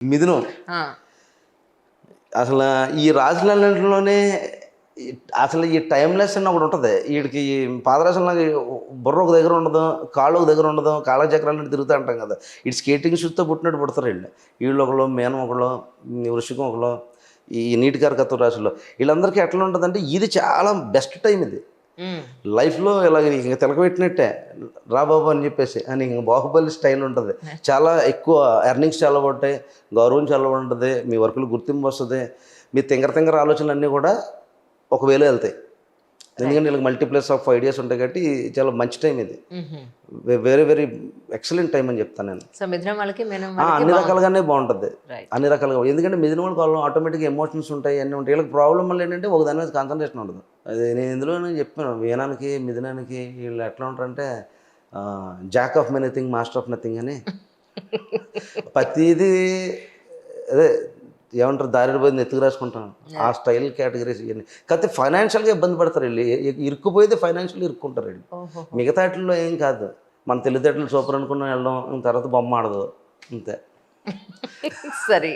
మిథునం ఆ, అసలు ఈ రాజులన్నింటిలోనే అసలు ఈ టైమ్లెస్ అని ఒకటి ఉంటుంది. వీడికి పాదరసంలాగా బుర్ర ఒక దగ్గర ఉండదు, కాళ్ళు ఒక దగ్గర ఉండదు, కాళ్ళ చక్రాలు తిరుగుతూ ఉంటాం కదా. ఇటు స్కేటింగ్ షూస్తో పుట్టినట్టు పుడతారు వీళ్ళు ఒకళ్ళు, మేనం ఒకళ్ళు, వృషికం ఒకళ్ళు, ఈ నీటి కరకత్వ రాశుల్లో వీళ్ళందరికీ ఎట్లా ఉంటుందంటే ఇది చాలా బెస్ట్ టైం ఇది ఉమ్, లైఫ్లో. ఇలాగ ఇంక తిలకబెట్టినట్టే రా బాబు అని చెప్పేసి అని ఇంక బాహుబలి స్టైల్ ఉంటుంది. చాలా ఎక్కువ ఎర్నింగ్స్ చాలా ఉంటాయి, గౌరవం చాలా ఉంటుంది, మీ వర్కులు గుర్తింపు వస్తుంది, మీ తింగర ఆలోచనలు అన్నీ కూడా ఒక వేలో వెళ్తాయి. ఎందుకంటే వీళ్ళకి మల్టీప్లస్ ఆఫ్ ఐడియాస్ ఉంటాయి కాబట్టి చాలా మంచి టైం ఇది. ఉమ్హు. వెరీ వెరీ ఎక్సలెంట్ టైం అని చెప్తాను నేను. సో మిథునం వాళ్ళకి మీనం అన్ని వాళ్ళకి బాగుంది. రకాలుగానే బాగుంటుంది, రైట్. అన్ని రకాలుగా. ఎందుకంటే మిగిలిన వాళ్ళు ఆటోమేటిక్గా ఎమోషన్స్ ఉంటాయి, అన్నీ ఉంటాయి. వీళ్ళకి ప్రాబ్లం వల్ల ఏంటంటే ఒక దాని మీద కాన్సన్ట్రేషన్ ఉండదు. అది నేను ఇందులో చెప్పాను, మీనానికి మిథునానికి వీళ్ళు ఎట్లా ఉంటారంటే Jack of anything master of nothing అని. ప్రతిదీ అదే ఏమంటారు, దారిని పోయింది ఎత్తుకు రాసుకుంటాను, ఆ స్టైల్ కేటగిరీస్ ఇవన్నీ. కాకపోతే ఫైనాన్షియల్గా ఇబ్బంది పడతారు వీళ్ళు. ఇరుక్కుపోయితే ఫైనాన్షియల్గా ఇరుక్కుంటారు వీళ్ళు. ఓహో. మిగతా వాటిల్లో ఏం కాదు, మన తెలివితేటలు సూపర్ అనుకున్న వెళ్ళడం, తర్వాత బొమ్మ ఆడదు అంతే. సరే.